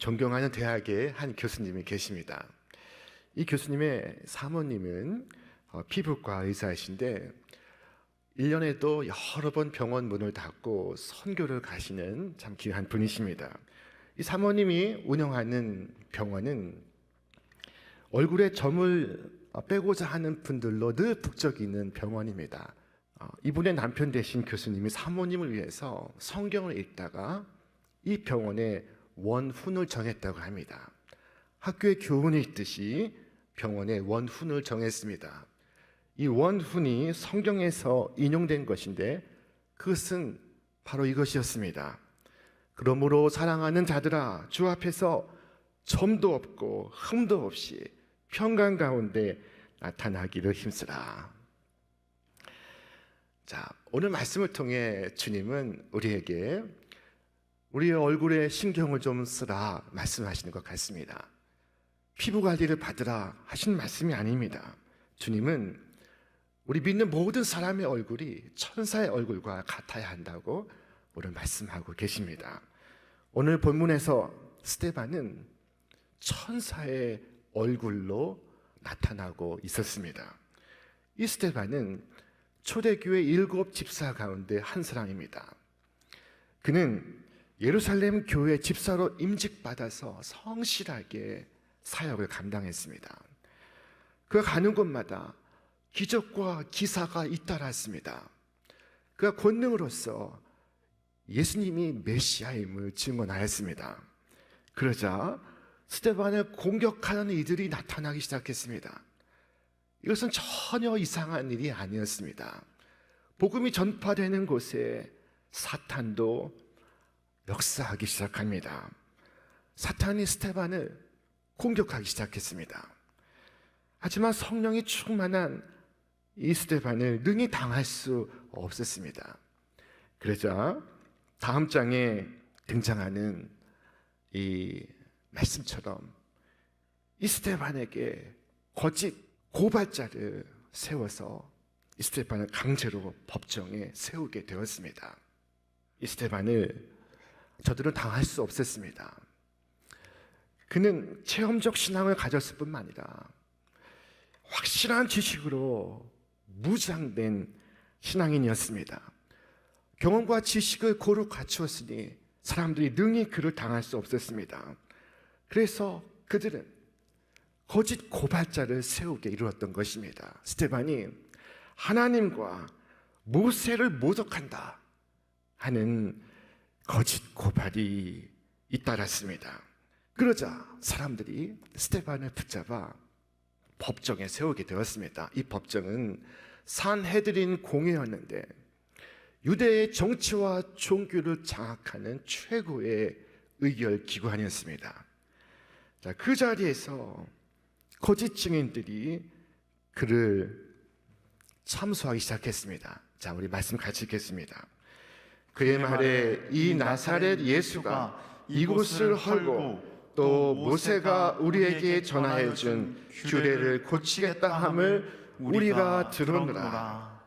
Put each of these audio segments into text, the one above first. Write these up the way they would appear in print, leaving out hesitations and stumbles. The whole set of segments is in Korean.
존경하는 대학의 한 교수님이 계십니다. 이 교수님의 사모님은 피부과 의사이신데 1년에도 여러 번 병원 문을 닫고 선교를 가시는 참 귀한 분이십니다. 이 사모님이 운영하는 병원은 얼굴에 점을 빼고자 하는 분들로 늘 북적이 있는 병원입니다. 이분의 남편 되신 교수님이 사모님을 위해서 성경을 읽다가 이 병원에 원훈을 정했다고 합니다. 학교에 교훈이 있듯이 병원에 원훈을 정했습니다. 이 원훈이 성경에서 인용된 것인데 그것은 바로 이것이었습니다. 그러므로 사랑하는 자들아, 주 앞에서 점도 없고 흠도 없이 평강 가운데 나타나기를 힘쓰라. 자, 오늘 말씀을 통해 주님은 우리에게 우리의 얼굴에 신경을 좀 쓰라 말씀하시는 것 같습니다. 피부 관리를 받으라 하신 말씀이 아닙니다. 주님은 우리 믿는 모든 사람의 얼굴이 천사의 얼굴과 같아야 한다고 오늘 말씀하고 계십니다. 오늘 본문에서 스데반은 천사의 얼굴로 나타나고 있었습니다. 이 스데반은 초대교회 7 집사 가운데 한 사람입니다. 그는 예루살렘 교회 집사로 임직받아서 성실하게 사역을 감당했습니다. 그가 가는 곳마다 기적과 기사가 잇따랐습니다. 그가 권능으로서 예수님이 메시아임을 증언하였습니다. 그러자 스데반을 공격하는 이들이 나타나기 시작했습니다. 이것은 전혀 이상한 일이 아니었습니다. 복음이 전파되는 곳에 사탄도 역사하기 시작합니다. 사탄이 스데반을 공격하기 시작했습니다. 하지만 성령이 충만한 이 스데반을 능히 당할 수 없었습니다. 그러자 다음 장에 등장하는 이 말씀처럼 이 스데반에게 거짓 고발자를 세워서 이 스데반을 강제로 법정에 세우게 되었습니다. 이 스데반을 저들은 당할 수 없었습니다. 그는 체험적 신앙을 가졌을 뿐만 아니라 확실한 지식으로 무장된 신앙인이었습니다. 경험과 지식을 고루 갖추었으니 사람들이 능히 그를 당할 수 없었습니다. 그래서 그들은 거짓 고발자를 세우게 이루었던 것입니다. 스데반이 하나님과 모세를 모독한다 하는 거짓 고발이 잇따랐습니다. 그러자 사람들이 스데반을 붙잡아 법정에 세우게 되었습니다. 이 법정은 산헤드린 공회였는데 유대의 정치와 종교를 장악하는 최고의 의결 기관이었습니다. 자, 그 자리에서 거짓 증인들이 그를 참소하기 시작했습니다. 자, 우리 말씀 같이 읽겠습니다. 그의 말에 이 나사렛 예수가 이곳을 헐고 또 모세가 우리에게 전하여 준 규례를 고치겠다 함을 우리가 들었노라.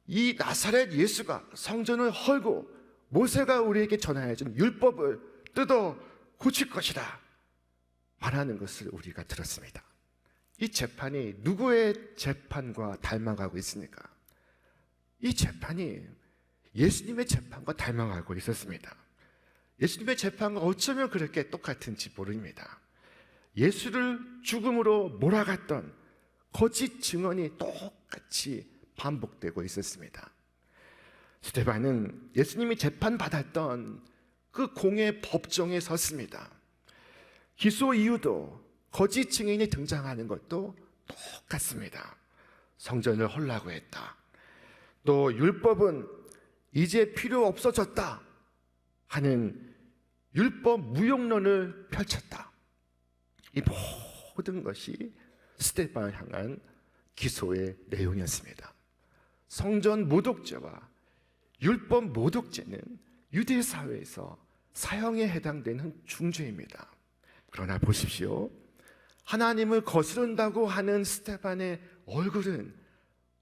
이 나사렛 예수가 성전을 헐고 모세가 우리에게 전하여 준 율법을 뜯어 고칠 것이다 말하는 것을 우리가 들었습니다. 이 재판이 누구의 재판과 닮아가고 있습니까? 이 재판이 예수님의 재판과 닮아가고 있었습니다. 예수님의 재판과 어쩌면 그렇게 똑같은지 모릅니다. 예수를 죽음으로 몰아갔던 거짓 증언이 똑같이 반복되고 있었습니다. 스데반은 예수님이 재판받았던 그 공회 법정에 섰습니다. 기소 이유도 거짓 증인이 등장하는 것도 똑같습니다. 성전을 헐라고 했다. 또 율법은 이제 필요 없어졌다 하는 율법 무용론을 펼쳤다. 이 모든 것이 스데반을 향한 기소의 내용이었습니다. 성전 모독죄와 율법 모독죄는 유대 사회에서 사형에 해당되는 중죄입니다. 그러나 보십시오. 하나님을 거스른다고 하는 스데반의 얼굴은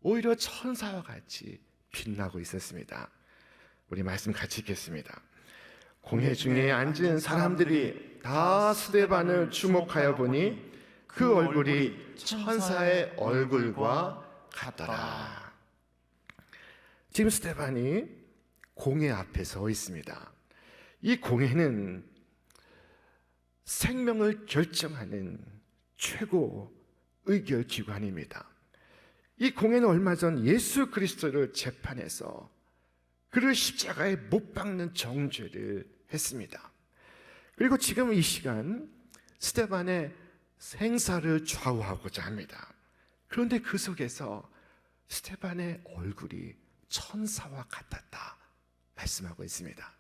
오히려 천사와 같이 빛나고 있었습니다. 우리 말씀 같이 읽겠습니다. 공회 중에 앉은 사람들이 다 스데반을 주목하여 보니 그 얼굴이 천사의 얼굴과 같더라. 지금 스데반이 공회 앞에 서 있습니다. 이 공회는 생명을 결정하는 최고 의결기관입니다. 이 공회는 얼마 전 예수 그리스도를 재판해서 그를 십자가에 못 박는 정죄를 했습니다. 그리고 지금 이 시간 스데반의 생사를 좌우하고자 합니다. 그런데 그 속에서 스데반의 얼굴이 천사와 같았다 말씀하고 있습니다.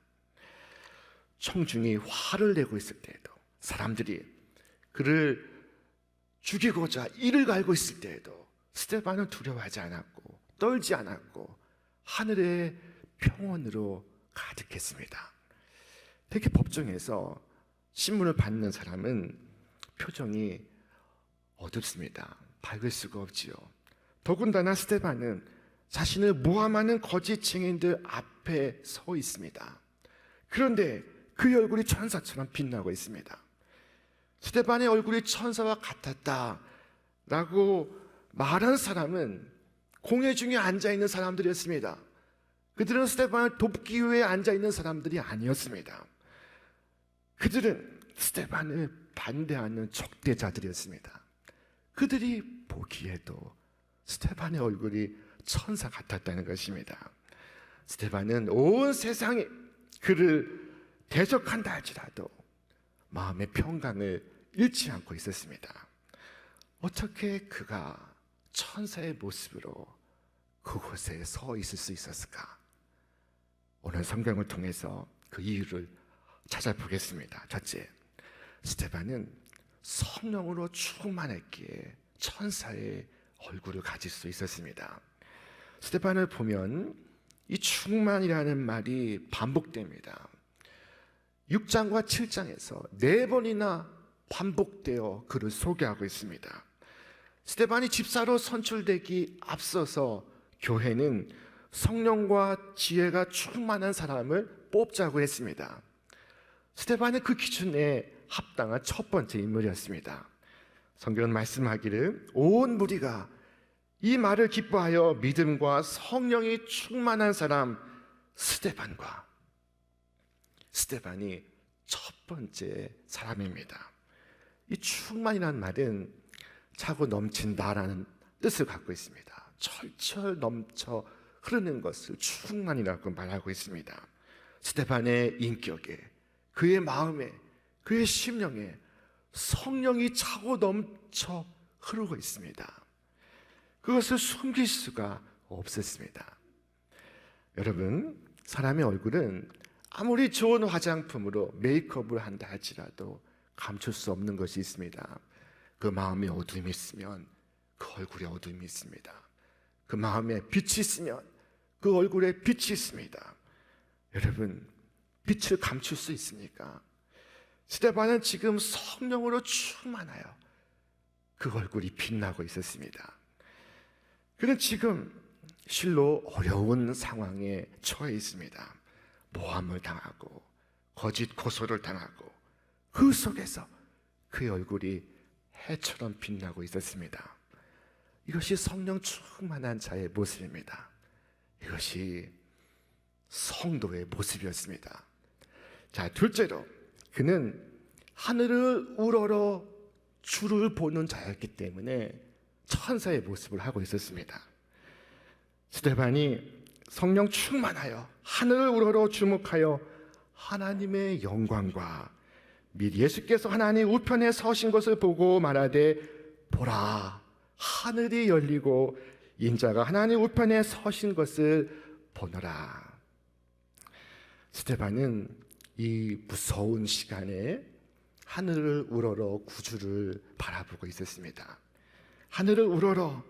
청중이 화를 내고 있을 때에도, 사람들이 그를 죽이고자 이를 갈고 있을 때에도 스데반은 두려워하지 않았고 떨지 않았고 하늘의 평온으로 가득했습니다. 특히 법정에서 신문을 받는 사람은 표정이 어둡습니다. 밝을 수가 없지요. 더군다나 스데반은 자신을 모함하는 거짓 증인들 앞에 서 있습니다. 그런데 그 얼굴이 천사처럼 빛나고 있습니다. 스데반의 얼굴이 천사와 같았다라고 말한 사람은 공회 중에 앉아있는 사람들이었습니다. 그들은 스데반을 돕기 위해 앉아있는 사람들이 아니었습니다. 그들은 스데반을 반대하는 적대자들이었습니다. 그들이 보기에도 스데반의 얼굴이 천사 같았다는 것입니다. 스데반은 온 세상이 그를 대적한다 할지라도 마음의 평강을 잃지 않고 있었습니다. 어떻게 그가 천사의 모습으로 그곳에 서 있을 수 있었을까? 오늘 성경을 통해서 그 이유를 찾아보겠습니다. 첫째, 스데반은 성령으로 충만했기에 천사의 얼굴을 가질 수 있었습니다. 스데반을 보면 이 충만이라는 말이 반복됩니다. 6장과 7장에서 4번이나 반복되어 그를 소개하고 있습니다. 스데반이 집사로 선출되기 앞서서 교회는 성령과 지혜가 충만한 사람을 뽑자고 했습니다. 스데반은 그 기준에 합당한 첫 번째 인물이었습니다. 성경은 말씀하기를 온 무리가 이 말을 기뻐하여 믿음과 성령이 충만한 사람 스데반이 첫 번째 사람입니다. 이 충만이라는 말은 차고 넘친다라는 뜻을 갖고 있습니다. 철철 넘쳐 흐르는 것을 충만이라고 말하고 있습니다. 스데반의 인격에, 그의 마음에, 그의 심령에 성령이 차고 넘쳐 흐르고 있습니다. 그것을 숨길 수가 없었습니다. 여러분, 사람의 얼굴은 아무리 좋은 화장품으로 메이크업을 한다 할지라도 감출 수 없는 것이 있습니다. 그 마음에 어둠이 있으면 그 얼굴에 어둠이 있습니다. 그 마음에 빛이 있으면 그 얼굴에 빛이 있습니다. 여러분, 빛을 감출 수 있습니까? 스데반은 지금 성령으로 충만하여 그 얼굴이 빛나고 있었습니다. 그는 지금 실로 어려운 상황에 처해 있습니다. 모함을 당하고 거짓 고소를 당하고 그 속에서 그의 얼굴이 해처럼 빛나고 있었습니다. 이것이 성령 충만한 자의 모습입니다. 이것이 성도의 모습이었습니다. 자, 둘째로 그는 하늘을 우러러 주를 보는 자였기 때문에 천사의 모습을 하고 있었습니다. 스데반이 성령 충만하여 하늘을 우러러 주목하여 하나님의 영광과 및 예수께서 하나님 우편에 서신 것을 보고 말하되 보라, 하늘이 열리고 인자가 하나님 우편에 서신 것을 보노라. 스데반은 이 무서운 시간에 하늘을 우러러 구주를 바라보고 있었습니다. 하늘을 우러러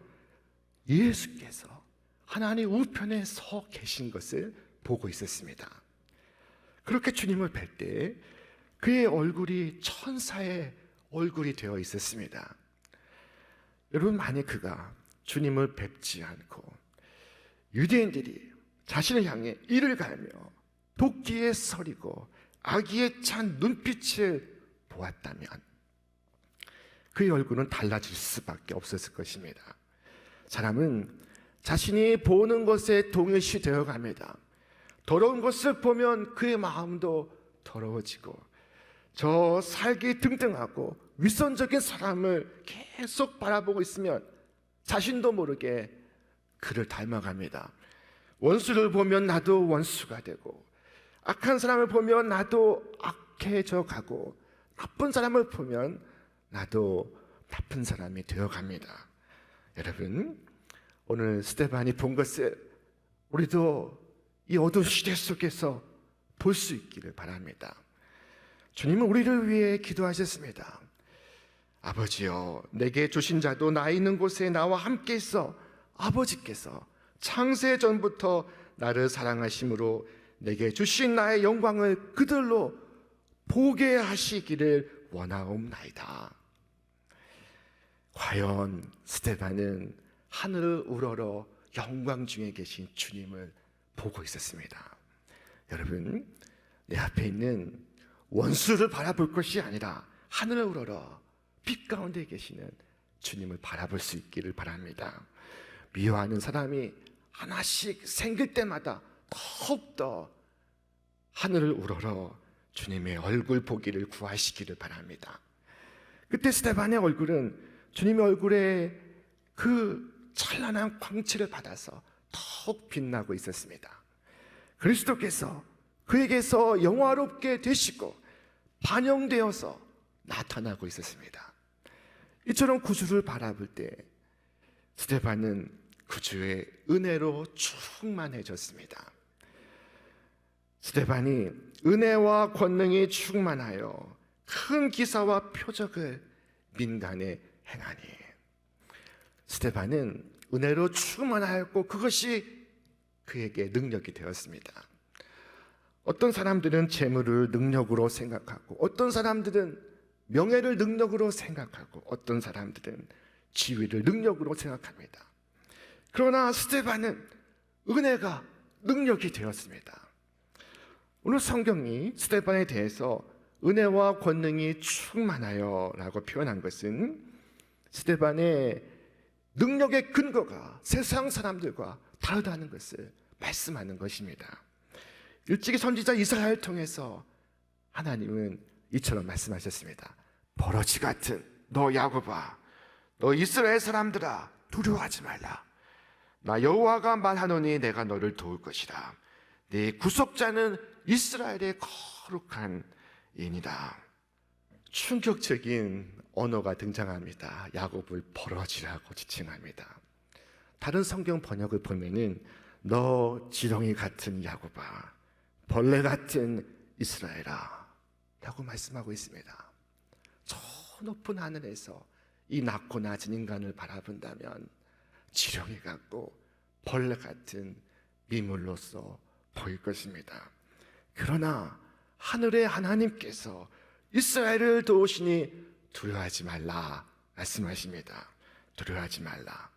예수께서 하나님 우편에 서 계신 것을 보고 있었습니다. 그렇게 주님을 뵐 때 그의 얼굴이 천사의 얼굴이 되어 있었습니다. 여러분, 만약 그가 주님을 뵙지 않고 유대인들이 자신을 향해 이를 갈며 도끼에 서리고 악의에 찬 눈빛을 보았다면 그의 얼굴은 달라질 수밖에 없었을 것입니다. 사람은 자신이 보는 것에 동일시 되어 갑니다. 더러운 것을 보면 그의 마음도 더러워지고, 저 살기 등등하고 위선적인 사람을 계속 바라보고 있으면 자신도 모르게 그를 닮아갑니다. 원수를 보면 나도 원수가 되고, 악한 사람을 보면 나도 악해져 가고, 나쁜 사람을 보면 나도 나쁜 사람이 되어갑니다. 여러분, 오늘 스데반이 본 것을 우리도 이 어두운 시대 속에서 볼 수 있기를 바랍니다. 주님은 우리를 위해 기도하셨습니다. 아버지여, 내게 주신 자도 나 있는 곳에 나와 함께 있어 아버지께서 창세 전부터 나를 사랑하심으로 내게 주신 나의 영광을 그들로 보게 하시기를 원하옵나이다. 과연 스데반은 하늘을 우러러 영광 중에 계신 주님을 보고 있었습니다. 여러분, 내 앞에 있는 원수를 바라볼 것이 아니라 하늘을 우러러 빛 가운데 계시는 주님을 바라볼 수 있기를 바랍니다. 미워하는 사람이 하나씩 생길 때마다 더욱더 하늘을 우러러 주님의 얼굴 보기를 구하시기를 바랍니다. 그때 스데반의 얼굴은 주님의 얼굴에 그 찬란한 광채를 받아서 더욱 빛나고 있었습니다. 그리스도께서 그에게서 영화롭게 되시고 반영되어서 나타나고 있었습니다. 이처럼 구주를 바라볼 때 스데반은 구주의 은혜로 충만해졌습니다. 스데반이 은혜와 권능이 충만하여 큰 기사와 표적을 민간에 행하니, 스데반은 은혜로 충만하였고 그것이 그에게 능력이 되었습니다. 어떤 사람들은 재물을 능력으로 생각하고, 어떤 사람들은 명예를 능력으로 생각하고, 어떤 사람들은 지위를 능력으로 생각합니다. 그러나 스데반은 은혜가 능력이 되었습니다. 오늘 성경이 스데반에 대해서 은혜와 권능이 충만하여 라고 표현한 것은 스데반의 능력의 근거가 세상 사람들과 다르다는 것을 말씀하는 것입니다. 일찍이 선지자 이사야를 통해서 하나님은 이처럼 말씀하셨습니다. 버러지 같은 너 야곱아, 너 이스라엘 사람들아, 두려워하지 말라. 나 여호와가 말하노니 내가 너를 도울 것이라. 네 구속자는 이스라엘의 거룩한 이니라. 충격적인 언어가 등장합니다. 야곱을 버러지라고 지칭합니다. 다른 성경 번역을 보면은 너 지렁이 같은 야곱아, 벌레 같은 이스라엘아 라고 말씀하고 있습니다. 저 높은 하늘에서 이 낮고 낮은 인간을 바라본다면 지렁이 같고 벌레 같은 미물로서 보일 것입니다. 그러나 하늘의 하나님께서 이스라엘을 도우시니 두려워하지 말라 말씀하십니다. 두려워하지 말라.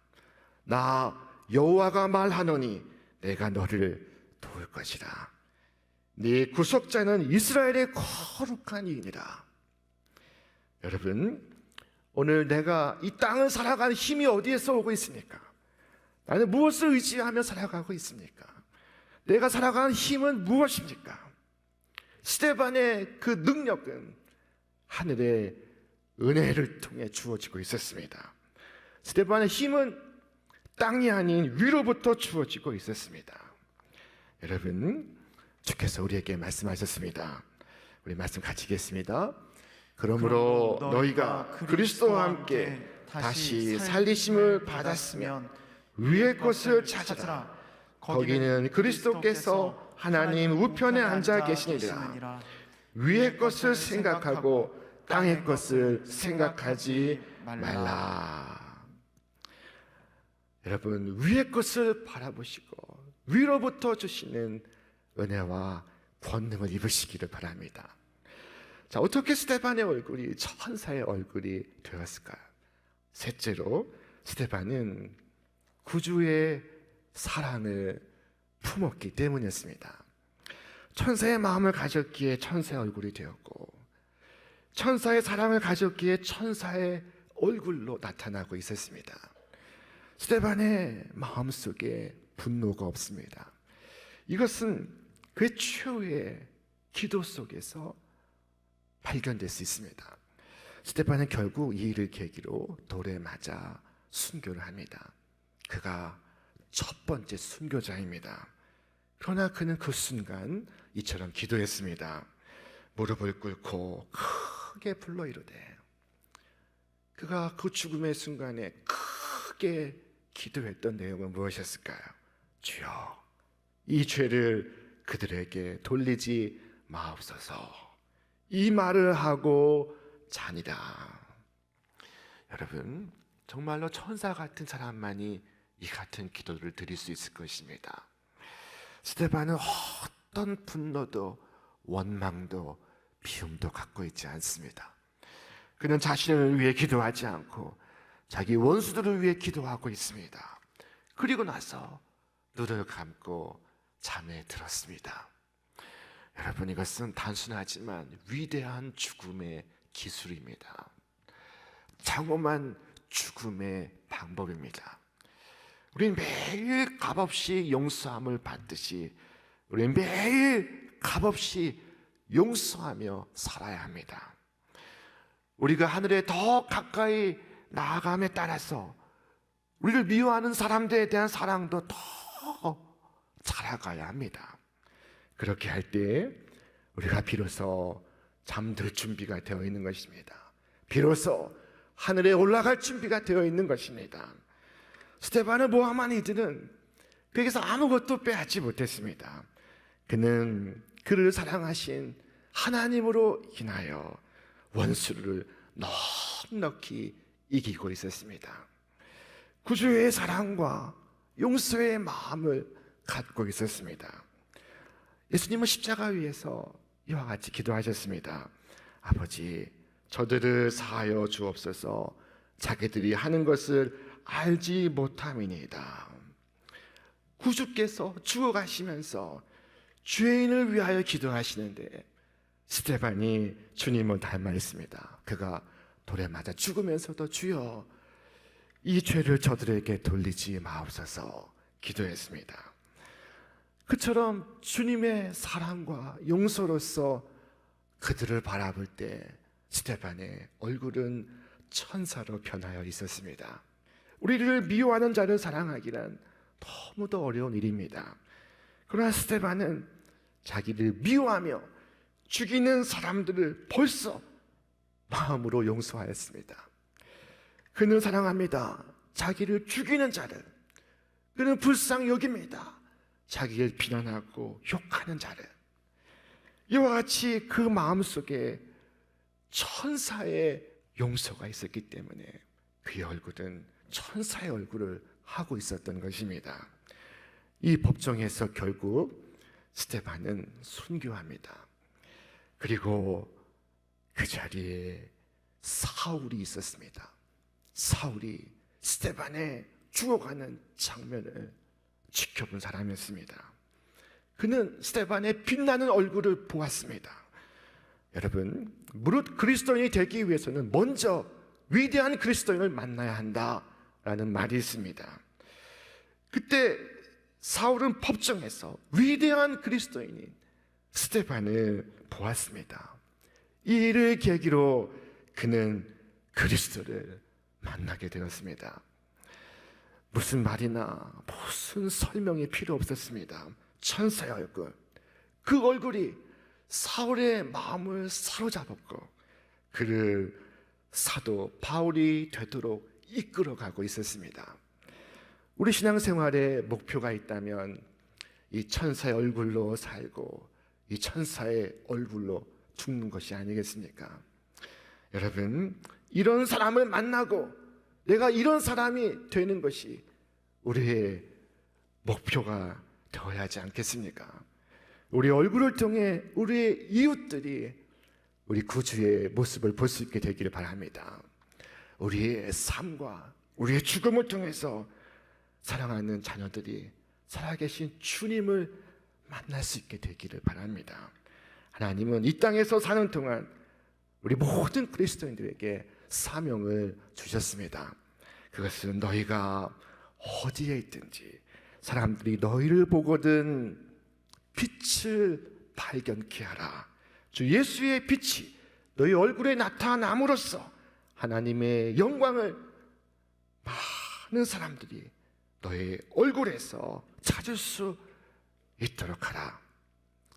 나 여호와가 말하노니 내가 너를 도울 것이라. 네 구속자는 이스라엘의 거룩한 이인이라. 여러분, 오늘 내가 이 땅을 살아가는 힘이 어디에서 오고 있습니까? 나는 무엇을 의지하며 살아가고 있습니까? 내가 살아가는 힘은 무엇입니까? 스데반의 그 능력은 하늘의 은혜를 통해 주어지고 있었습니다. 스데반의 힘은 땅이 아닌 위로부터 주어지고 있었습니다. 여러분, 주께서 우리에게 말씀하셨습니다. 우리 말씀 같이 읽겠습니다. 그러므로 너희가 그리스도와 함께 다시 살리심을 받았으면 위의 것을 찾으라. 거기는 그리스도께서 하나님 우편에 앉아 계시니라. 위의 것을 생각하고 땅의 것을 생각하지 말라. 여러분, 위의 것을 바라보시고 위로부터 주시는 은혜와 권능을 입으시기를 바랍니다. 자, 어떻게 스데반의 얼굴이 천사의 얼굴이 되었을까요? 셋째로, 스데반은 구주의 사랑을 품었기 때문이었습니다. 천사의 마음을 가졌기에 천사의 얼굴이 되었고, 천사의 사랑을 가졌기에 천사의 얼굴로 나타나고 있었습니다. 스데반의 마음속에 분노가 없습니다. 이것은 그의 최후의 기도 속에서 발견될 수 있습니다. 스데반은 결국 이 일을 계기로 돌에 맞아 순교를 합니다. 그가 첫 번째 순교자입니다. 그러나 그는 그 순간 이처럼 기도했습니다. 무릎을 꿇고 크게 불러 이르되, 그가 그 죽음의 순간에 크게 기도했던 내용은 무엇이었을까요? 주여, 이 죄를 그들에게 돌리지 마옵소서. 이 말을 하고 자니라. 여러분, 정말로 천사 같은 사람만이 이 같은 기도를 드릴 수 있을 것입니다. 스데반은 어떤 분노도 원망도 미움도 갖고 있지 않습니다. 그는 자신을 위해 기도하지 않고 자기 원수들을 위해 기도하고 있습니다. 그리고 나서 눈을 감고 잠에 들었습니다. 여러분, 이것은 단순하지만 위대한 죽음의 기술입니다. 장엄한 죽음의 방법입니다. 우리는 매일 값없이 용서함을 받듯이 우리는 매일 값없이 용서하며 살아야 합니다. 우리가 하늘에 더 가까이 나아감에 따라서 우리를 미워하는 사람들에 대한 사랑도 더 자라가야 합니다. 그렇게 할 때 우리가 비로소 잠들 준비가 되어 있는 것입니다. 비로소 하늘에 올라갈 준비가 되어 있는 것입니다. 스데반을 모함한 이들은 그에게서 아무것도 빼앗지 못했습니다. 그는 그를 사랑하신 하나님으로 인하여 원수를 넉넉히 이기고 있었습니다. 구주의 사랑과 용서의 마음을 갖고 있었습니다. 예수님은 십자가 위에서 이와 같이 기도하셨습니다. 아버지, 저들을 사하여 주옵소서. 자기들이 하는 것을 알지 못함이니이다. 구주께서 죽어가시면서 죄인을 위하여 기도하시는데 스데반이 주님을 닮아있습니다. 그가 돌에 맞아 죽으면서도 주여, 이 죄를 저들에게 돌리지 마옵소서 기도했습니다. 그처럼 주님의 사랑과 용서로서 그들을 바라볼 때 스데반의 얼굴은 천사로 변하여 있었습니다. 우리를 미워하는 자를 사랑하기란 너무도 어려운 일입니다. 그러나 스데반은 자기를 미워하며 죽이는 사람들을 벌써 마음으로 용서하였습니다. 그는 사랑합니다. 자기를 죽이는 자를. 그는 불쌍히 여깁니다. 자기를 비난하고 욕하는 자를. 이와 같이 그 마음속에 천사의 용서가 있었기 때문에 그의 얼굴은 천사의 얼굴을 하고 있었던 것입니다. 이 법정에서 결국 스데반은 순교합니다. 그리고 그 자리에 사울이 있었습니다. 사울이 스데반의 죽어가는 장면을 지켜본 사람이었습니다. 그는 스데반의 빛나는 얼굴을 보았습니다. 여러분, 무릇 그리스도인이 되기 위해서는 먼저 위대한 그리스도인을 만나야 한다라는 말이 있습니다. 그때 사울은 법정에서 위대한 그리스도인인 스데반을 보았습니다. 이 일을 계기로 그는 그리스도를 만나게 되었습니다. 무슨 말이나 무슨 설명이 필요 없었습니다. 천사의 얼굴, 그 얼굴이 사울의 마음을 사로잡았고 그를 사도 바울이 되도록 이끌어가고 있었습니다. 우리 신앙생활에 목표가 있다면 이 천사의 얼굴로 살고 이 천사의 얼굴로 죽는 것이 아니겠습니까? 여러분, 이런 사람을 만나고 내가 이런 사람이 되는 것이 우리의 목표가 되어야 하지 않겠습니까? 우리 얼굴을 통해 우리의 이웃들이 우리 구주의 모습을 볼 수 있게 되기를 바랍니다. 우리의 삶과 우리의 죽음을 통해서 사랑하는 자녀들이 살아계신 주님을 만날 수 있게 되기를 바랍니다. 하나님은 이 땅에서 사는 동안 우리 모든 그리스도인들에게 사명을 주셨습니다. 그것은 너희가 어디에 있든지 사람들이 너희를 보거든 빛을 발견케 하라. 주 예수의 빛이 너희 얼굴에 나타남으로써 하나님의 영광을 많은 사람들이 너희 얼굴에서 찾을 수 있도록 하라.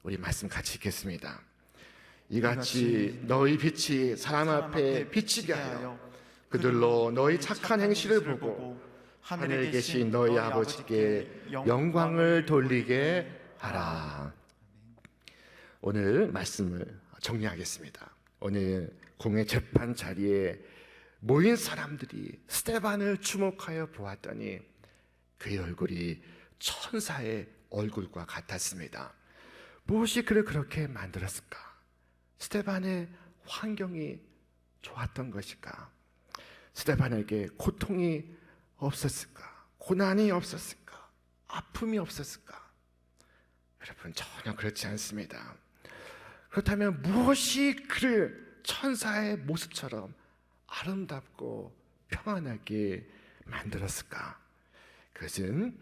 우리 말씀 같이 읽겠습니다. 이같이 너희 빛이 사람 앞에 비치게 하여 그들로 너희 착한 행실을 보고 하늘에 계신 너희 아버지께 영광을 돌리게 하라. 오늘 말씀을 정리하겠습니다. 오늘 공회 재판 자리에 모인 사람들이 스데반을 주목하여 보았더니 그의 얼굴이 천사의 얼굴과 같았습니다. 무엇이 그를 그렇게 만들었을까? 스데반의 환경이 좋았던 것일까? 스데반에게 고통이 없었을까? 고난이 없었을까? 아픔이 없었을까? 여러분, 전혀 그렇지 않습니다. 그렇다면 무엇이 그를 천사의 모습처럼 아름답고 평안하게 만들었을까? 그것은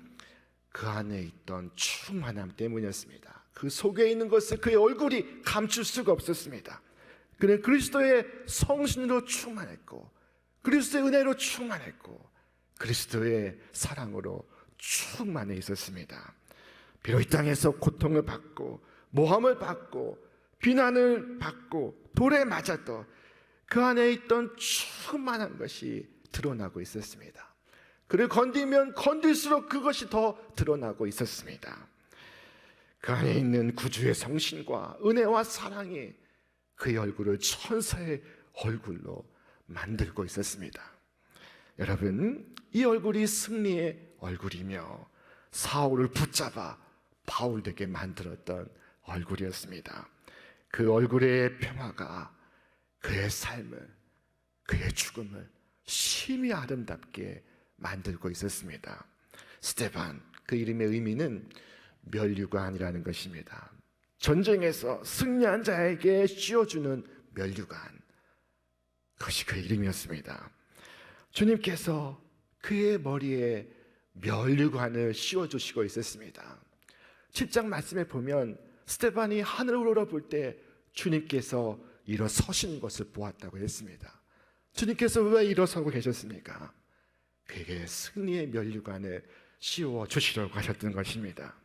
그 안에 있던 충만함 때문이었습니다. 그 속에 있는 것을 그의 얼굴이 감출 수가 없었습니다. 그는 그리스도의 성신으로 충만했고, 그리스도의 은혜로 충만했고, 그리스도의 사랑으로 충만해 있었습니다. 비록 이 땅에서 고통을 받고 모함을 받고 비난을 받고 돌에 맞았던 그 안에 있던 충만한 것이 드러나고 있었습니다. 그를 건드리면 건들수록 그것이 더 드러나고 있었습니다. 그 안에 있는 구주의 성신과 은혜와 사랑이 그의 얼굴을 천사의 얼굴로 만들고 있었습니다. 여러분, 이 얼굴이 승리의 얼굴이며 사울을 붙잡아 바울 되게 만들었던 얼굴이었습니다. 그 얼굴의 평화가 그의 삶을, 그의 죽음을 심히 아름답게 만들고 있었습니다. 스데반, 그 이름의 의미는 면류관이라는 것입니다. 전쟁에서 승리한 자에게 씌워주는 면류관, 그것이 그 이름이었습니다. 주님께서 그의 머리에 면류관을 씌워주시고 있었습니다. 7장 말씀에 보면 스데반이 하늘을 우러볼 때 주님께서 일어서시는 것을 보았다고 했습니다. 주님께서 왜 일어서고 계셨습니까? 그에게 승리의 면류관을 씌워주시려고 하셨던 것입니다.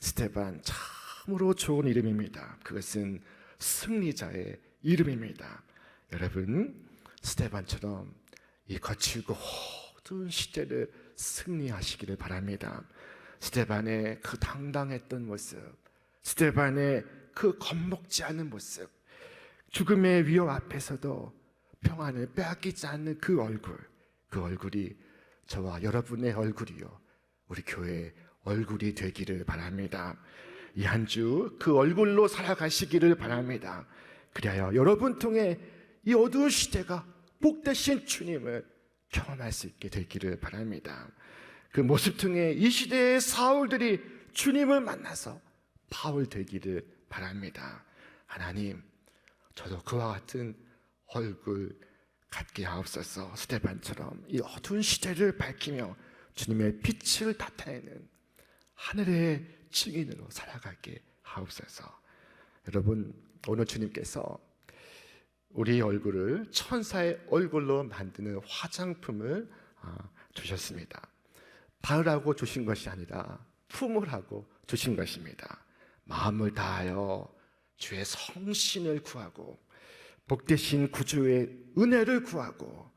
스데반, 참으로 좋은 이름입니다. 그것은 승리자의 이름입니다. 여러분, 스데반처럼 이 거칠고 모든 시대를 승리하시기를 바랍니다. 스데반의 그 당당했던 모습, 스데반의 그 겁먹지 않은 모습, 죽음의 위협 앞에서도 평안을 빼앗기지 않는 그 얼굴이 저와 여러분의 얼굴이요, 우리 교회의 얼굴이 되기를 바랍니다. 이 한 주 그 얼굴로 살아가시기를 바랍니다. 그리하여 여러분 통해 이 어두운 시대가 복되신 주님을 경험할 수 있게 되기를 바랍니다. 그 모습 통해 이 시대의 사울들이 주님을 만나서 바울 되기를 바랍니다. 하나님, 저도 그와 같은 얼굴 갖게 하옵소서. 스데반처럼 이 어두운 시대를 밝히며 주님의 빛을 나타내는 하늘의 증인으로 살아가게 하옵소서. 여러분, 오늘 주님께서 우리 얼굴을 천사의 얼굴로 만드는 화장품을 주셨습니다. 바르라고 주신 것이 아니라 품으라고 주신 것입니다. 마음을 다하여 주의 성신을 구하고 복되신 구주의 은혜를 구하고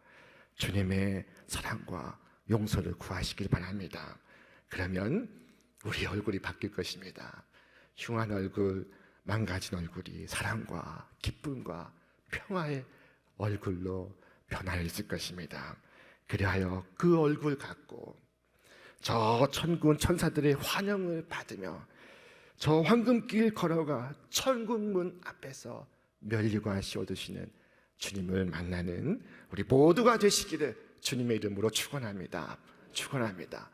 주님의 사랑과 용서를 구하시길 바랍니다. 그러면 우리 얼굴이 바뀔 것입니다. 흉한 얼굴, 망가진 얼굴이 사랑과 기쁨과 평화의 얼굴로 변화했을 것입니다. 그리하여 그 얼굴 갖고 저 천군 천사들의 환영을 받으며 저 황금길 걸어가 천국문 앞에서 면류관 씌워두시는 주님을 만나는 우리 모두가 되시기를 주님의 이름으로 축원합니다. 축원합니다.